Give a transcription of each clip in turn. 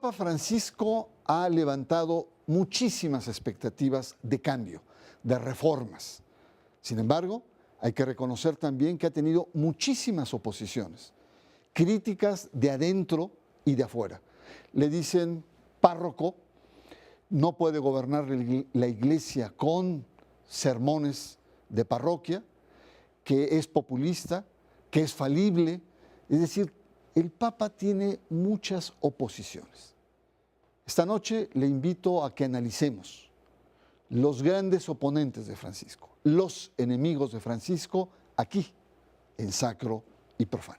Papa Francisco ha levantado muchísimas expectativas de cambio, de reformas. Sin embargo, hay que reconocer también que ha tenido muchísimas oposiciones, críticas de adentro y de afuera. Le dicen párroco, no puede gobernar la iglesia con sermones de parroquia, que es populista, que es falible. Es decir, el Papa tiene muchas oposiciones. Esta noche le invito a que analicemos los grandes oponentes de Francisco, los enemigos de Francisco, aquí, en Sacro y Profano.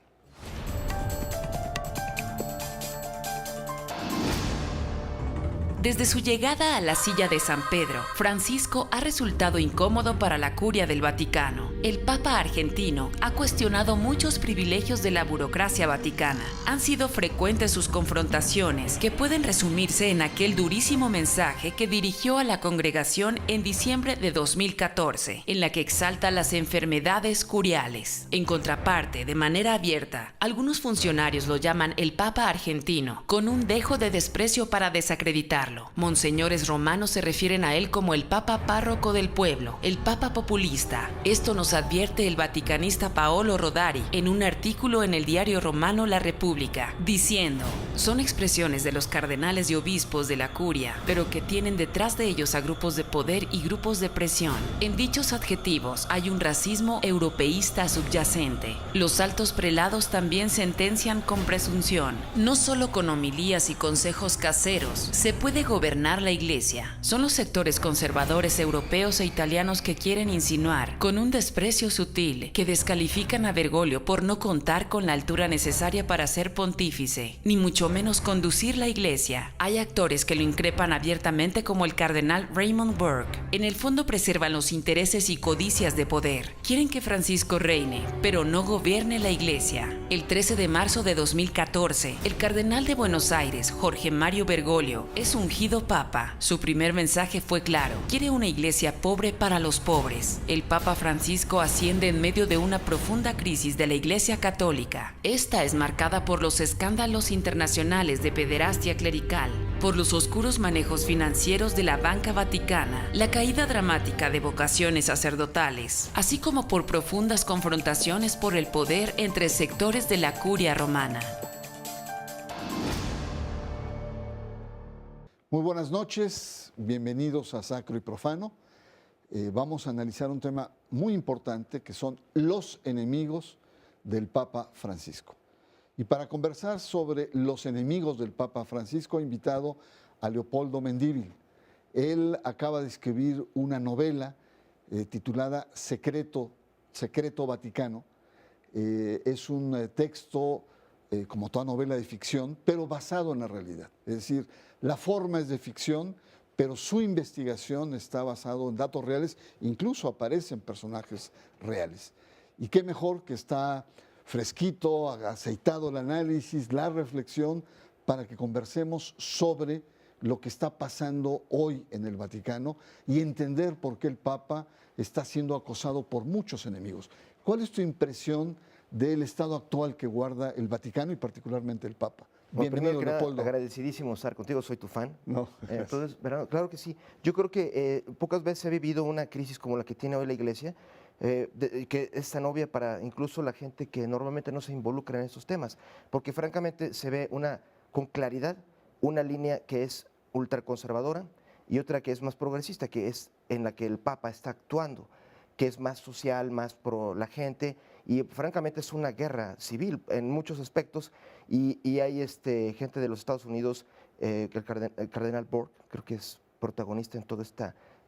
Desde su llegada a la silla de San Pedro, Francisco ha resultado incómodo para la curia del Vaticano. El Papa argentino ha cuestionado muchos privilegios de la burocracia vaticana. Han sido frecuentes sus confrontaciones, que pueden resumirse en aquel durísimo mensaje que dirigió a la congregación en diciembre de 2014, en la que exalta las enfermedades curiales. En contraparte, de manera abierta, algunos funcionarios lo llaman el Papa argentino, con un dejo de desprecio para desacreditarlo. Monseñores romanos se refieren a él como el Papa párroco del pueblo, el Papa populista. Esto nos advierte el vaticanista Paolo Rodari en un artículo en el diario romano La República, diciendo: son expresiones de los cardenales y obispos de la curia, pero que tienen detrás de ellos a grupos de poder y grupos de presión. En dichos adjetivos hay un racismo europeísta subyacente. Los altos prelados también sentencian con presunción. No solo con homilías y consejos caseros se puede gobernar la iglesia. Son los sectores conservadores europeos e italianos que quieren insinuar, con un desprecio sutil, que descalifican a Bergoglio por no contar con la altura necesaria para ser pontífice, ni mucho menos conducir la iglesia. Hay actores que lo increpan abiertamente, como el cardenal Raymond Burke. En el fondo preservan los intereses y codicias de poder. Quieren que Francisco reine, pero no gobierne la iglesia. El 13 de marzo de 2014, el cardenal de Buenos Aires, Jorge Mario Bergoglio, es ungido papa. Su primer mensaje fue claro: quiere una iglesia pobre para los pobres. El Papa Francisco asciende en medio de una profunda crisis de la Iglesia Católica. Esta es marcada por los escándalos internacionales de pederastia clerical, por los oscuros manejos financieros de la banca vaticana, la caída dramática de vocaciones sacerdotales, así como por profundas confrontaciones por el poder entre sectores de la curia romana. Muy buenas noches, bienvenidos a Sacro y Profano. Vamos a analizar un tema muy importante, que son los enemigos del Papa Francisco. Y para conversar sobre los enemigos del Papa Francisco he invitado a Leopoldo Mendívil. Él acaba de escribir una novela titulada Secreto Vaticano. Es un texto, como toda novela de ficción, pero basado en la realidad. Es decir, la forma es de ficción, pero su investigación está basado en datos reales, incluso aparecen personajes reales. Y qué mejor que está fresquito, aceitado el análisis, la reflexión, para que conversemos sobre lo que está pasando hoy en el Vaticano y entender por qué el Papa está siendo acosado por muchos enemigos. ¿Cuál es tu impresión del estado actual que guarda el Vaticano y particularmente el Papa? Bueno, Bienvenido, primero que Leopoldo. nada, agradecidísimo estar contigo, soy tu fan. No, Entonces, claro que sí. Yo creo que pocas veces he vivido una crisis como la que tiene hoy la Iglesia, que es tan obvia para incluso la gente que normalmente no se involucra en estos temas, porque francamente se ve con claridad una línea que es ultraconservadora y otra que es más progresista, que es en la que el Papa está actuando, que es más social, más pro la gente, y francamente es una guerra civil en muchos aspectos, y hay gente de los Estados Unidos, el cardenal Burke, creo que es protagonista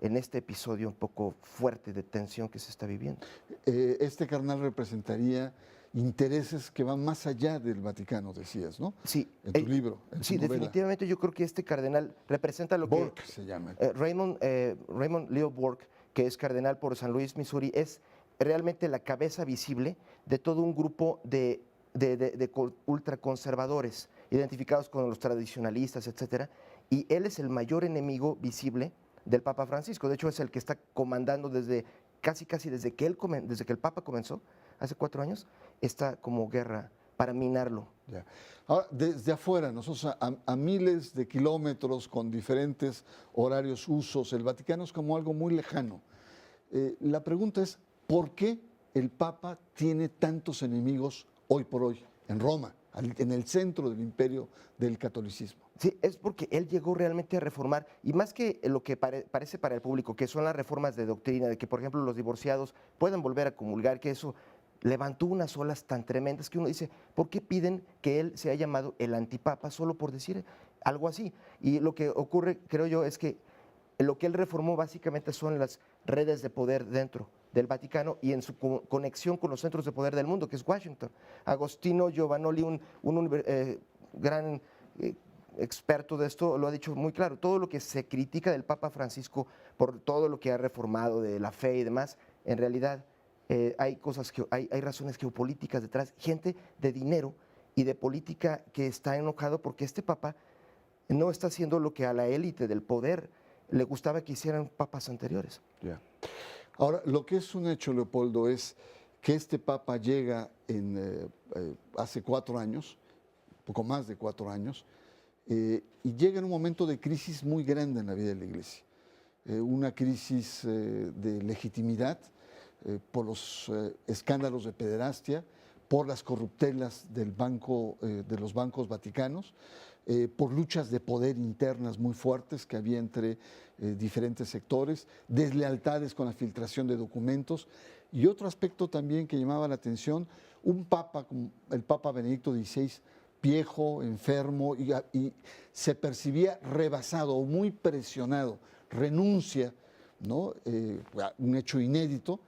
en este episodio un poco fuerte de tensión que se está viviendo. Este cardenal representaría intereses que van más allá del Vaticano, decías, ¿no? Sí. En tu libro, en sí, tu novela. definitivamente yo creo que este cardenal representa lo Burke que... se llama. Raymond Leo Burke, que es cardenal por San Luis, Missouri, es realmente la cabeza visible de todo un grupo de ultraconservadores, identificados con los tradicionalistas, etcétera, y él es el mayor enemigo visible del Papa Francisco. De hecho, es el que está comandando casi desde que el Papa comenzó, hace 4 años, esta como guerra para minarlo. Ya. Ahora, desde afuera, nosotros a miles de kilómetros con diferentes horarios, usos, el Vaticano es como algo muy lejano. La pregunta es, ¿por qué el Papa tiene tantos enemigos hoy por hoy en Roma, en el centro del imperio del catolicismo? Sí, es porque él llegó realmente a reformar, y más que lo que parece para el público, que son las reformas de doctrina, de que, por ejemplo, los divorciados puedan volver a comulgar, que eso levantó unas olas tan tremendas que uno dice, ¿por qué piden que él sea llamado el antipapa solo por decir algo así? Y lo que ocurre, creo yo, es que lo que él reformó básicamente son las redes de poder dentro del Vaticano y en su conexión con los centros de poder del mundo, que es Washington. Agostino Giovannoli, un gran experto de esto, lo ha dicho muy claro. Todo lo que se critica del Papa Francisco por todo lo que ha reformado de la fe y demás, en realidad hay cosas hay razones geopolíticas detrás, gente de dinero y de política que está enojado porque este Papa no está haciendo lo que a la élite del poder le gustaba que hicieran papas anteriores. Ya. Ahora, lo que es un hecho, Leopoldo, es que este Papa llega hace 4 años, poco más de 4 años, y llega en un momento de crisis muy grande en la vida de la Iglesia. Una crisis de legitimidad por los escándalos de pederastia, por las corruptelas de los bancos vaticanos, por luchas de poder internas muy fuertes que había entre diferentes sectores, deslealtades con la filtración de documentos y otro aspecto también que llamaba la atención, un papa como el Papa Benedicto XVI, viejo, enfermo y se percibía rebasado o muy presionado, renuncia, ¿no? Un hecho inédito.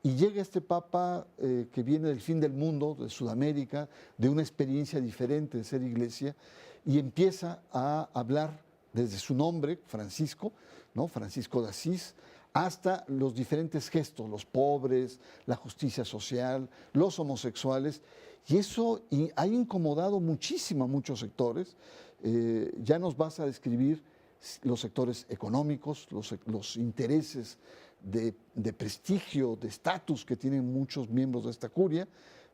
Y llega este Papa que viene del fin del mundo, de Sudamérica, de una experiencia diferente de ser iglesia, y empieza a hablar desde su nombre, Francisco, ¿no? Francisco de Asís, hasta los diferentes gestos, los pobres, la justicia social, los homosexuales, y eso ha incomodado muchísimo a muchos sectores. Ya nos vas a describir los sectores económicos, los intereses de prestigio, de estatus que tienen muchos miembros de esta curia,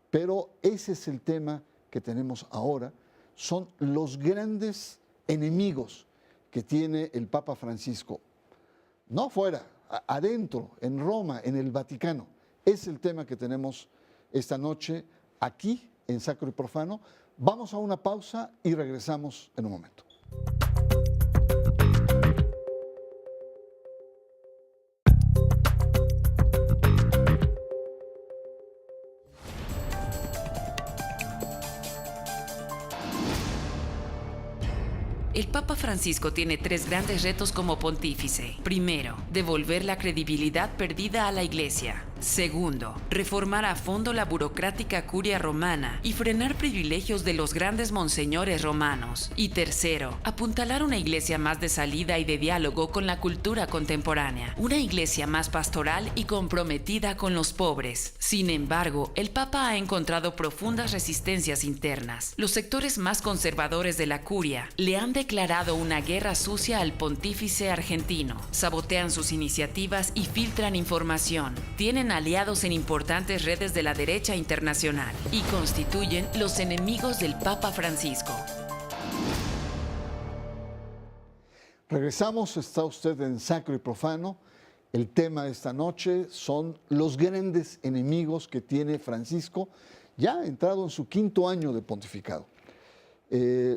pero ese es el tema que tenemos ahora, son los grandes enemigos que tiene el Papa Francisco, no afuera, adentro, en Roma, en el Vaticano. Es el tema que tenemos esta noche aquí en Sacro y Profano. Vamos a una pausa y regresamos en un momento. El Papa Francisco tiene 3 grandes retos como pontífice. Primero, devolver la credibilidad perdida a la Iglesia. Segundo, reformar a fondo la burocrática curia romana y frenar privilegios de los grandes monseñores romanos. Y tercero, apuntalar una iglesia más de salida y de diálogo con la cultura contemporánea. Una iglesia más pastoral y comprometida con los pobres. Sin embargo, el Papa ha encontrado profundas resistencias internas. Los sectores más conservadores de la curia le han declarado una guerra sucia al pontífice argentino. Sabotean sus iniciativas y filtran información. Tienen aliados en importantes redes de la derecha internacional y constituyen los enemigos del Papa Francisco. Regresamos, está usted en Sacro y Profano. El tema de esta noche son los grandes enemigos que tiene Francisco, ya entrado en su 5º año de pontificado.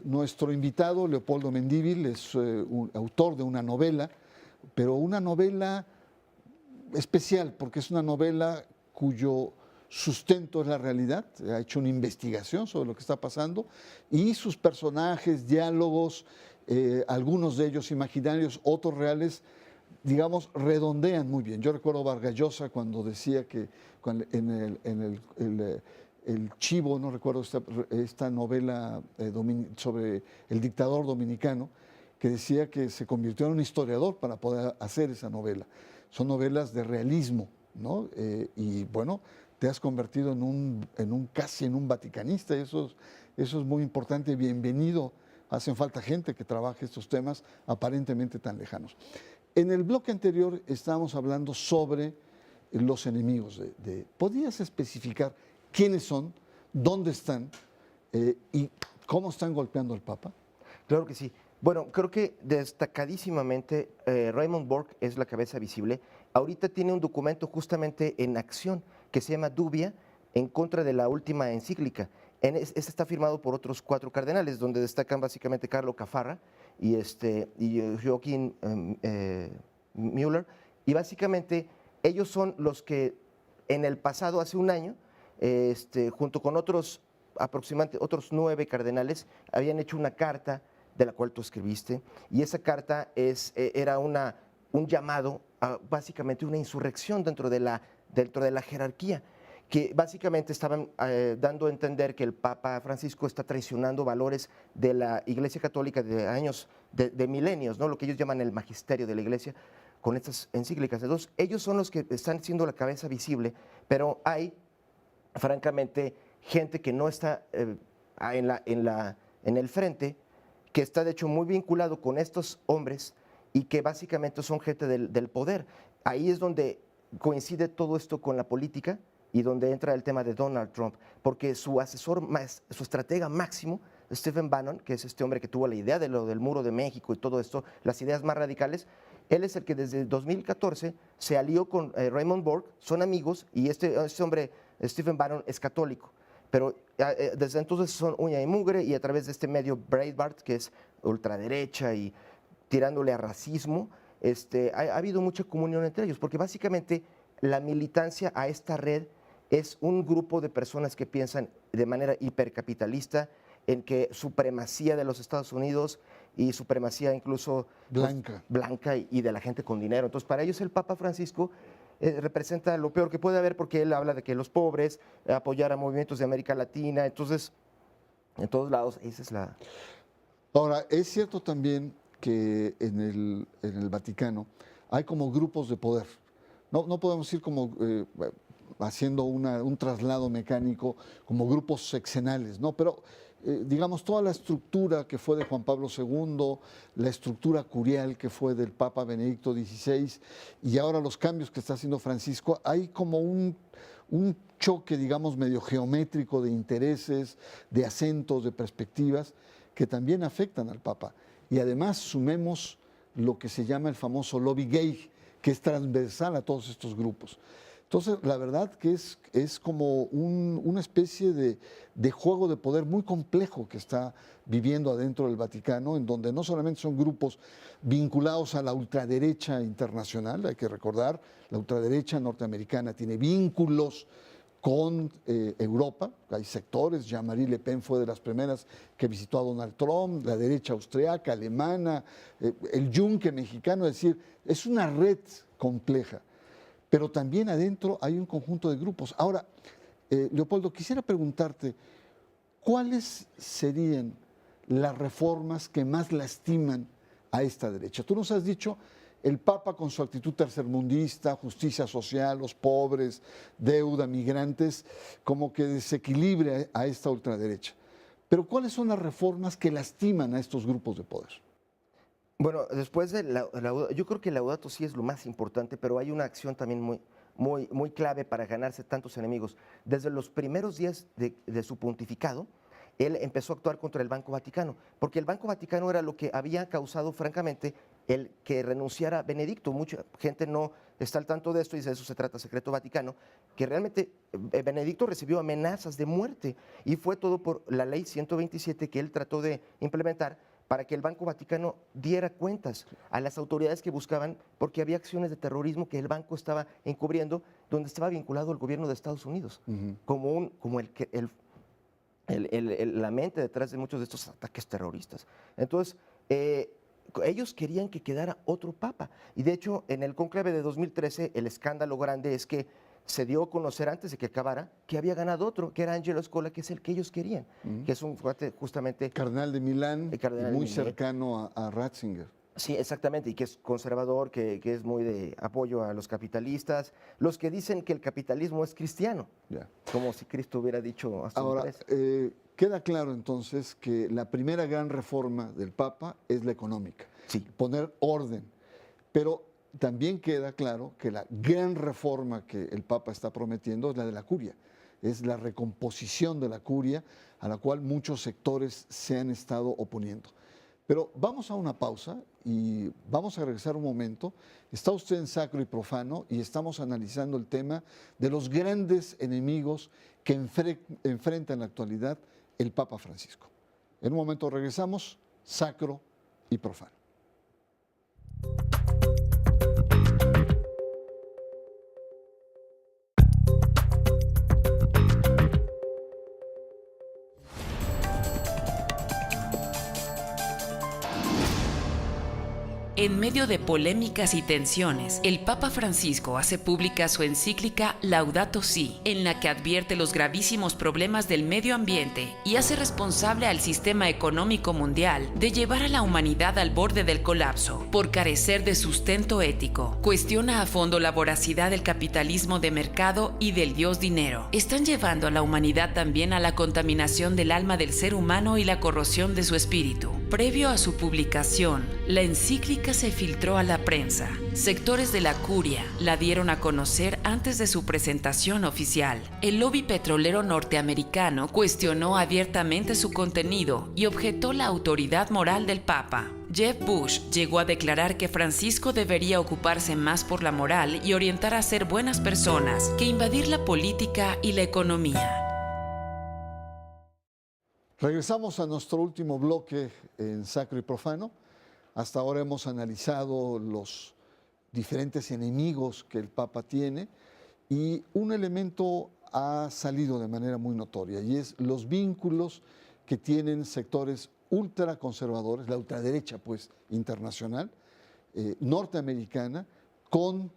Nuestro invitado, Leopoldo Mendívil, es un autor de una novela, pero una novela especial, porque es una novela cuyo sustento es la realidad, ha hecho una investigación sobre lo que está pasando y sus personajes, diálogos, algunos de ellos imaginarios, otros reales, digamos, redondean muy bien. Yo recuerdo Vargas Llosa cuando decía que en el Chivo, no recuerdo esta novela sobre el dictador dominicano, que decía que se convirtió en un historiador para poder hacer esa novela. Son novelas de realismo, ¿no? Y bueno, te has convertido casi en un vaticanista, y eso es muy importante. Bienvenido, hacen falta gente que trabaje estos temas aparentemente tan lejanos. En el bloque anterior estábamos hablando sobre los enemigos. ¿Podrías especificar quiénes son, dónde están ¿Y cómo están golpeando al Papa? Claro que sí. Bueno, creo que destacadísimamente Raymond Burke es la cabeza visible. Ahorita tiene un documento justamente en acción que se llama Dubia en contra de la última encíclica. Este está firmado por otros 4 cardenales, donde destacan básicamente Carlo Caffarra y Joachim Müller. Y básicamente ellos son los que en el pasado, hace un año, junto con aproximadamente otros 9 cardenales, habían hecho una carta de la cual tú escribiste, y esa carta era un llamado a básicamente una insurrección dentro de la jerarquía, que básicamente estaban dando a entender que el Papa Francisco está traicionando valores de la Iglesia Católica de años, de milenios, ¿no? Lo que ellos llaman el magisterio de la Iglesia, con estas encíclicas. Entonces, ellos son los que están siendo la cabeza visible, pero hay, francamente, gente que no está en el frente, que está de hecho muy vinculado con estos hombres y que básicamente son gente del poder. Ahí es donde coincide todo esto con la política y donde entra el tema de Donald Trump, porque su asesor, su estratega máximo, Stephen Bannon, que es este hombre que tuvo la idea de lo del muro de México y todo esto, las ideas más radicales, él es el que desde 2014 se alió con Raymond Burke, son amigos, y este hombre, Stephen Bannon, es católico. Pero desde entonces son uña y mugre, y a través de este medio Breitbart, que es ultraderecha y tirándole a racismo, ha habido mucha comunión entre ellos, porque básicamente la militancia a esta red es un grupo de personas que piensan de manera hipercapitalista en que supremacía de los Estados Unidos y supremacía incluso Blanca. blanca y de la gente con dinero. Entonces, para ellos el Papa Francisco representa lo peor que puede haber, porque él habla de que los pobres, apoyar a movimientos de América Latina. Entonces, en todos lados, esa es la... Ahora, es cierto también que en el Vaticano hay como grupos de poder. No podemos ir como haciendo un traslado mecánico, como grupos sexenales, ¿no? Pero digamos, toda la estructura que fue de Juan Pablo II, la estructura curial que fue del Papa Benedicto XVI, y ahora los cambios que está haciendo Francisco, hay como un choque, digamos, medio geométrico de intereses, de acentos, de perspectivas, que también afectan al Papa. Y además sumemos lo que se llama el famoso lobby gay, que es transversal a todos estos grupos. Entonces, la verdad que es como una especie de juego de poder muy complejo que está viviendo adentro del Vaticano, en donde no solamente son grupos vinculados a la ultraderecha internacional, hay que recordar, la ultraderecha norteamericana tiene vínculos con Europa, hay sectores, Jean-Marie Le Pen fue de las primeras que visitó a Donald Trump, la derecha austriaca, alemana, el yunque mexicano, es decir, es una red compleja. Pero también adentro hay un conjunto de grupos. Ahora, Leopoldo, quisiera preguntarte, ¿cuáles serían las reformas que más lastiman a esta derecha? Tú nos has dicho, el Papa con su actitud tercermundista, justicia social, los pobres, deuda, migrantes, como que desequilibra a esta ultraderecha. Pero ¿cuáles son las reformas que lastiman a estos grupos de poder? Bueno, después de yo creo que el Laudato sí es lo más importante, pero hay una acción también muy clave para ganarse tantos enemigos. Desde los primeros días de su pontificado, él empezó a actuar contra el Banco Vaticano, porque el Banco Vaticano era lo que había causado, francamente, el que renunciara Benedicto. Mucha gente no está al tanto de esto, y de eso se trata Secreto Vaticano, que realmente Benedicto recibió amenazas de muerte, y fue todo por la ley 127 que él trató de implementar para que el Banco Vaticano diera cuentas a las autoridades que buscaban, porque había acciones de terrorismo que el banco estaba encubriendo, donde estaba vinculado al gobierno de Estados Unidos, como la mente detrás de muchos de estos ataques terroristas. Entonces, ellos querían que quedara otro papa, y de hecho en el conclave de 2013 el escándalo grande es que se dio a conocer antes de que acabara que había ganado otro, que era Angelo Scola, que es el que ellos querían, que es un justamente... Cardenal de Milán, cardenal muy de Milán. cercano a Ratzinger. Sí, exactamente, y que es conservador, que es muy de apoyo a los capitalistas, los que dicen que el capitalismo es cristiano, como si Cristo hubiera dicho hasta Ahora, queda claro entonces que la primera gran reforma del Papa es la económica, poner orden, pero también queda claro que la gran reforma que el Papa está prometiendo es la de la curia, es la recomposición de la curia, a la cual muchos sectores se han estado oponiendo. Pero vamos a una pausa y vamos a regresar un momento. Está usted en Sacro y Profano y estamos analizando el tema de los grandes enemigos que enfrenta en la actualidad el Papa Francisco. En un momento regresamos, Sacro y Profano. En medio de polémicas y tensiones, el Papa Francisco hace pública su encíclica Laudato Si, en la que advierte los gravísimos problemas del medio ambiente y hace responsable al sistema económico mundial de llevar a la humanidad al borde del colapso por carecer de sustento ético. Cuestiona a fondo la voracidad del capitalismo de mercado y del dios dinero. Están llevando a la humanidad también a la contaminación del alma del ser humano y la corrosión de su espíritu. Previo a su publicación, la encíclica se filtró a la prensa. Sectores de la curia la dieron a conocer antes de su presentación oficial. El lobby petrolero norteamericano cuestionó abiertamente su contenido y objetó la autoridad moral del Papa. Jeb Bush llegó a declarar que Francisco debería ocuparse más por la moral y orientar a ser buenas personas que invadir la política y la economía. Regresamos a nuestro último bloque en Sacro y Profano. Hasta ahora hemos analizado los diferentes enemigos que el Papa tiene y un elemento ha salido de manera muy notoria y es los vínculos que tienen sectores ultraconservadores, la ultraderecha pues internacional, norteamericana, con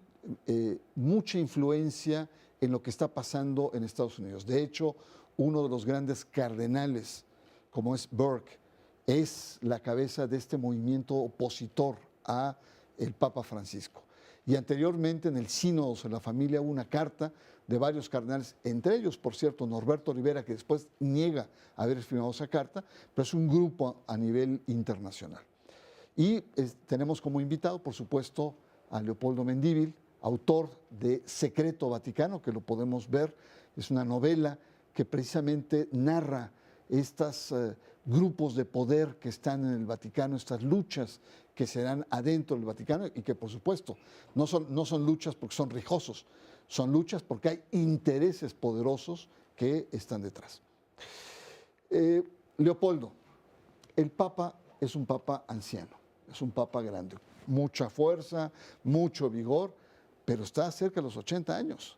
mucha influencia en lo que está pasando en Estados Unidos. De hecho, uno de los grandes cardenales, como es Burke, es la cabeza de este movimiento opositor a el Papa Francisco. Y anteriormente en el Sínodo de la Familia hubo una carta de varios cardenales, entre ellos, por cierto, Norberto Rivera, que después niega haber firmado esa carta, pero es un grupo a nivel internacional. Y tenemos como invitado, por supuesto, a Leopoldo Mendívil, autor de Secreto Vaticano, que lo podemos ver, es una novela que precisamente narra estos grupos de poder que están en el Vaticano, estas luchas que se dan adentro del Vaticano y que por supuesto no son luchas porque son rijosos, son luchas porque hay intereses poderosos que están detrás. Leopoldo, el Papa es un Papa anciano, es un Papa grande, mucha fuerza, mucho vigor, pero está cerca de los 80 años.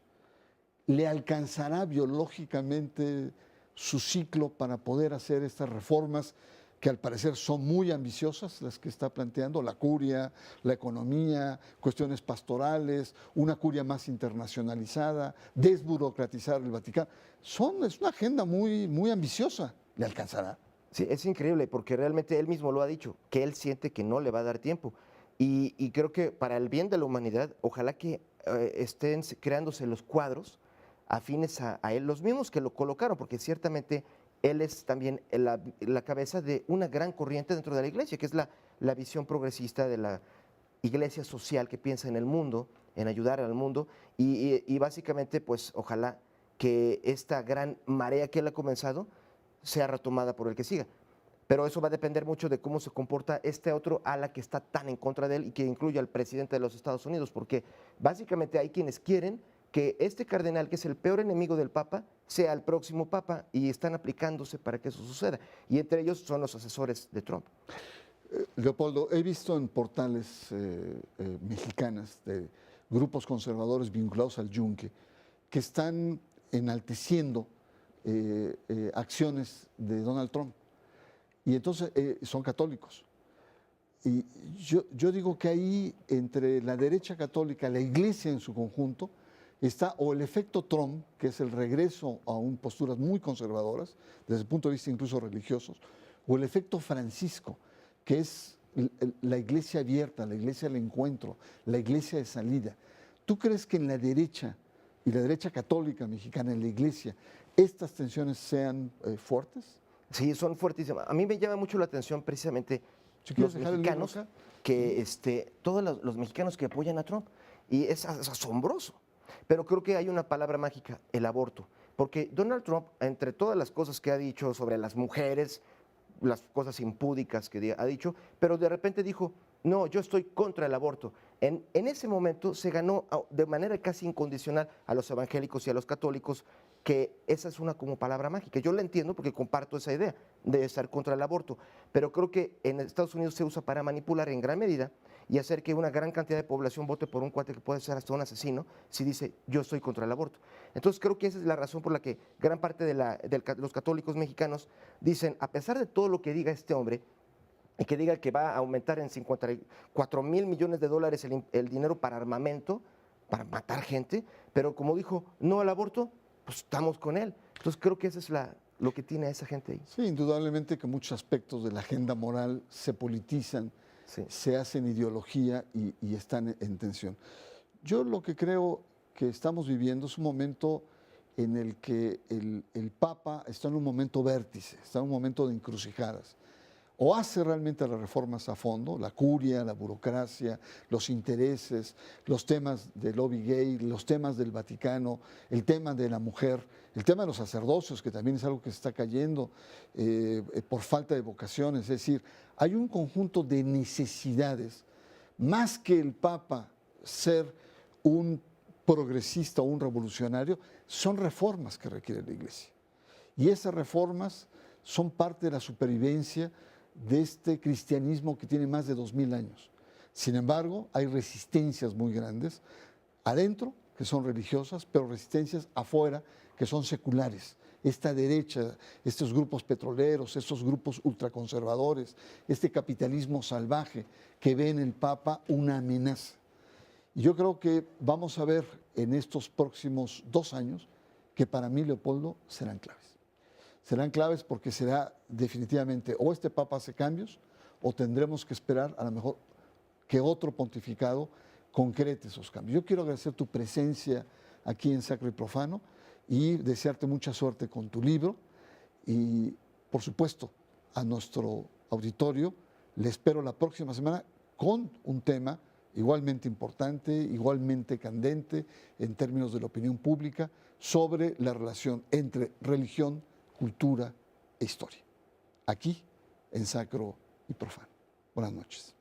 ¿Le alcanzará biológicamente su ciclo para poder hacer estas reformas que al parecer son muy ambiciosas, las que está planteando, la curia, la economía, cuestiones pastorales, una curia más internacionalizada, desburocratizar el Vaticano? Es una agenda muy, muy ambiciosa. ¿Le alcanzará? Sí, es increíble porque realmente él mismo lo ha dicho, que él siente que no le va a dar tiempo. Y creo que para el bien de la humanidad, ojalá que estén creándose los cuadros afines a él, los mismos que lo colocaron, porque ciertamente él es también la cabeza de una gran corriente dentro de la iglesia, que es la visión progresista de la iglesia social que piensa en el mundo, en ayudar al mundo, y básicamente pues ojalá que esta gran marea que él ha comenzado sea retomada por el que siga. Pero eso va a depender mucho de cómo se comporta este otro ala que está tan en contra de él y que incluye al presidente de los Estados Unidos, porque básicamente hay quienes quieren que este cardenal, que es el peor enemigo del Papa, sea el próximo Papa y están aplicándose para que eso suceda. Y entre ellos son los asesores de Trump. Leopoldo, he visto en portales mexicanas de grupos conservadores vinculados al Yunque que están enalteciendo acciones de Donald Trump. Y entonces son católicos. Y yo digo que ahí, entre la derecha católica, la iglesia en su conjunto, está o el efecto Trump, que es el regreso a posturas muy conservadoras, desde el punto de vista incluso religiosos, o el efecto Francisco, que es la iglesia abierta, la iglesia del encuentro, la iglesia de salida. ¿Tú crees que en la derecha, y la derecha católica mexicana, en la iglesia, estas tensiones sean fuertes? Sí, son fuertísimas. A mí me llama mucho la atención precisamente los mexicanos, todos los mexicanos que apoyan a Trump. Y es asombroso. Pero creo que hay una palabra mágica, el aborto. Porque Donald Trump, entre todas las cosas que ha dicho sobre las mujeres, las cosas impúdicas que ha dicho, pero de repente dijo, no, yo estoy contra el aborto. En ese momento se ganó de manera casi incondicional a los evangélicos y a los católicos que esa es una como palabra mágica. Yo la entiendo porque comparto esa idea de estar contra el aborto, pero creo que en Estados Unidos se usa para manipular en gran medida y hacer que una gran cantidad de población vote por un cuate que puede ser hasta un asesino si dice yo estoy contra el aborto. Entonces creo que esa es la razón por la que gran parte de los católicos mexicanos dicen, a pesar de todo lo que diga este hombre, y que diga que va a aumentar en 54,000 millones de dólares el dinero para armamento, para matar gente, pero como dijo, no al aborto, pues estamos con él. Entonces creo que eso es lo que tiene a esa gente ahí. Sí, indudablemente que muchos aspectos de la agenda moral se politizan, Sí. se hacen ideología y están en tensión. Yo lo que creo que estamos viviendo es un momento en el que el Papa está en un momento vértice, está en un momento de encrucijadas. O hace realmente las reformas a fondo, la curia, la burocracia, los intereses, los temas del lobby gay, los temas del Vaticano, el tema de la mujer, el tema de los sacerdocios, que también es algo que se está cayendo por falta de vocaciones. Es decir, hay un conjunto de necesidades, más que el Papa ser un progresista o un revolucionario, son reformas que requiere la Iglesia. Y esas reformas son parte de la supervivencia de este cristianismo que tiene más de 2000 años. Sin embargo, hay resistencias muy grandes adentro, que son religiosas, pero resistencias afuera, que son seculares. Esta derecha, estos grupos petroleros, estos grupos ultraconservadores, este capitalismo salvaje que ve en el Papa una amenaza. Y yo creo que vamos a ver en estos próximos 2 años que para mí, Leopoldo, serán claves. Serán claves porque será definitivamente o este Papa hace cambios o tendremos que esperar a lo mejor que otro pontificado concrete esos cambios. Yo quiero agradecer tu presencia aquí en Sacro y Profano y desearte mucha suerte con tu libro y, por supuesto, a nuestro auditorio le espero la próxima semana con un tema igualmente importante, igualmente candente en términos de la opinión pública sobre la relación entre religión, cultura e historia, aquí en Sacro y Profano. Buenas noches.